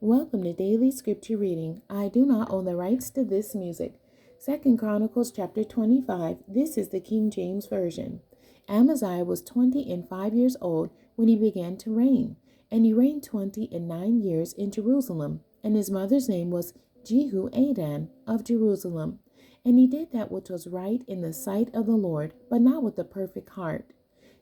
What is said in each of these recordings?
Welcome to Daily Scripture Reading. I do not own the rights to this music. 2 Chronicles chapter 25. This is the King James Version. Amaziah was 25 years old when he began to reign, and he reigned 29 years in Jerusalem, and his mother's name was Jehoadan of Jerusalem. And he did that which was right in the sight of the Lord, but not with a perfect heart.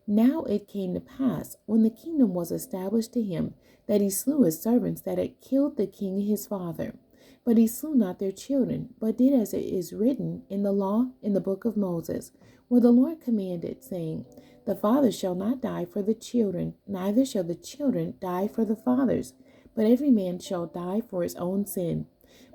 Now it came to pass, when the kingdom was established to him, that he slew his servants that had killed the king his father. But he slew not their children, but did as it is written in the law in the book of Moses, where the Lord commanded, saying, The fathers shall not die for the children, neither shall the children die for the fathers, but every man shall die for his own sin.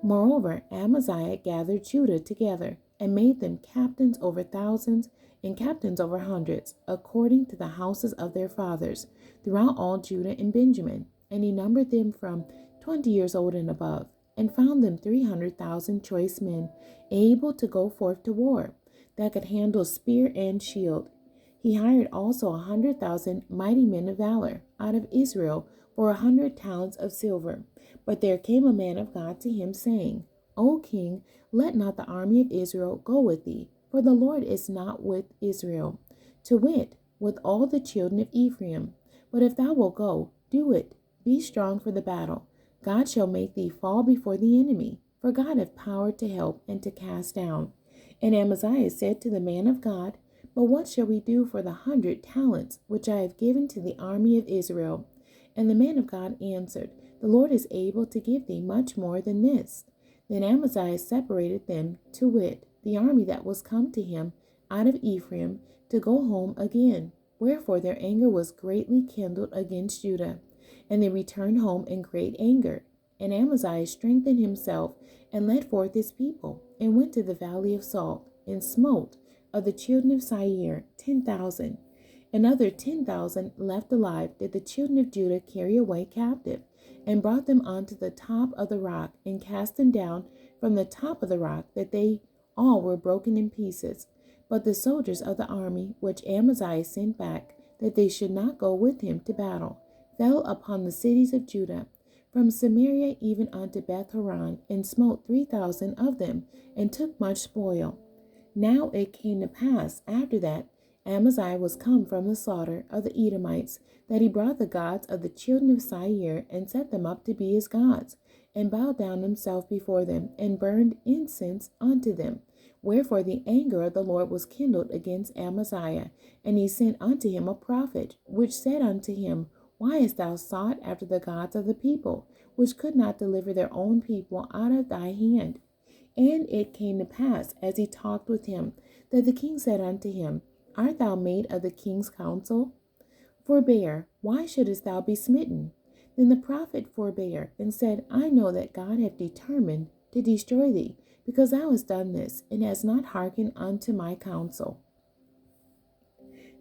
Moreover, Amaziah gathered Judah together, and made them captains over thousands, and captains over hundreds, according to the houses of their fathers, throughout all Judah and Benjamin. And he numbered them from 20 years old and above, and found them 300,000 choice men, able to go forth to war, that could handle spear and shield. He hired also 100,000 mighty men of valor out of Israel for 100 talents of silver. But there came a man of God to him, saying, O king, let not the army of Israel go with thee, for the Lord is not with Israel, to wit, with all the children of Ephraim. But if thou wilt go, do it. Be strong for the battle. God shall make thee fall before the enemy, for God hath power to help and to cast down. And Amaziah said to the man of God, But what shall we do for the 100 talents which I have given to the army of Israel? And the man of God answered, The Lord is able to give thee much more than this. Then Amaziah separated them, to wit, the army that was come to him out of Ephraim, to go home again. Wherefore their anger was greatly kindled against Judah, and they returned home in great anger. And Amaziah strengthened himself, and led forth his people, and went to the valley of Salt, and smote of the children of Seir 10,000. And other 10,000 left alive did the children of Judah carry away captive, and brought them unto the top of the rock, and cast them down from the top of the rock, that they all were broken in pieces. But the soldiers of the army which Amaziah sent back, that they should not go with him to battle, fell upon the cities of Judah, from Samaria even unto Beth-horon, and smote 3,000 of them, and took much spoil. Now it came to pass after that Amaziah was come from the slaughter of the Edomites, that he brought the gods of the children of Seir, and set them up to be his gods, and bowed down himself before them, and burned incense unto them. Wherefore the anger of the Lord was kindled against Amaziah, and he sent unto him a prophet, which said unto him, Why hast thou sought after the gods of the people, which could not deliver their own people out of thy hand? And it came to pass, as he talked with him, that the king said unto him, Art thou made of the king's counsel? Forbear, why shouldest thou be smitten? Then the prophet forbare, and said, I know that God hath determined to destroy thee, because thou hast done this, and hast not hearkened unto my counsel.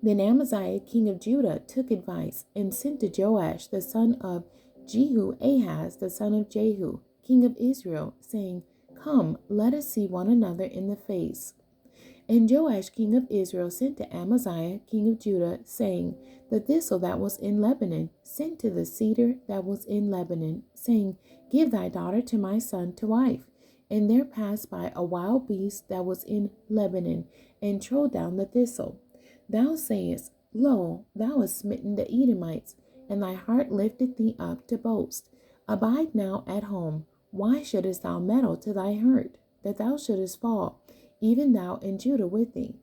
Then Amaziah king of Judah took advice, and sent to Joash the son of Jehoahaz the son of Jehu, king of Israel, saying, Come, let us see one another in the face. And Joash king of Israel sent to Amaziah king of Judah, saying, The thistle that was in Lebanon sent to the cedar that was in Lebanon, saying, Give thy daughter to my son to wife. And there passed by a wild beast that was in Lebanon, and trode down the thistle. Thou sayest, Lo, thou hast smitten the Edomites, and thy heart lifteth thee up to boast. Abide now at home. Why shouldest thou meddle to thy hurt, that thou shouldest fall, even thou and Judah with thee?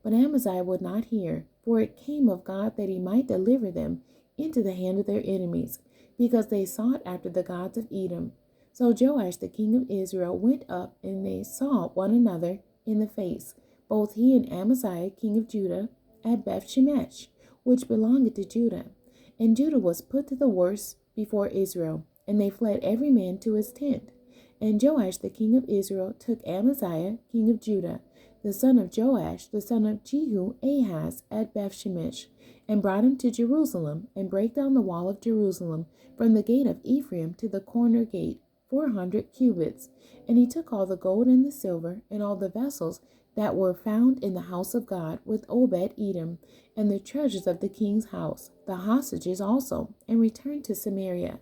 But Amaziah would not hear, for it came of God that he might deliver them into the hand of their enemies, because they sought after the gods of Edom. So Joash the king of Israel went up, and they saw one another in the face, both he and Amaziah king of Judah, at Beth-shemesh, which belonged to Judah. And Judah was put to the worse before Israel, and they fled every man to his tent. And Joash the king of Israel took Amaziah king of Judah, the son of Joash, the son of Jehoahaz, at Beth-shemesh, and brought him to Jerusalem, and brake down the wall of Jerusalem from the gate of Ephraim to the corner gate, 400 cubits. And he took all the gold and the silver, and all the vessels that were found in the house of God with Obed-Edom, and the treasures of the king's house, the hostages also, and returned to Samaria.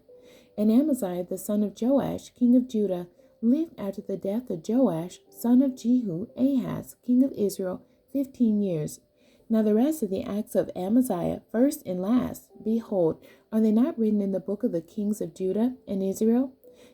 And Amaziah the son of Joash, king of Judah, lived after the death of Joash, son of Jehu, Ahaz, king of Israel, 15 years. Now the rest of the acts of Amaziah, first and last, behold, are they not written in the book of the kings of Judah and Israel?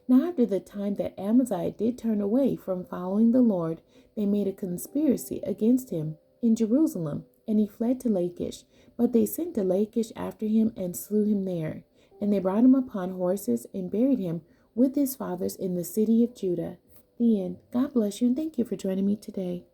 Now after the time that Amaziah did turn away from following the Lord, they made a conspiracy against him in Jerusalem, and he fled to Lachish. But they sent to Lachish after him and slew him there. And they brought him upon horses and buried him with his fathers in the city of Judah. The end. God bless you, and thank you for joining me today.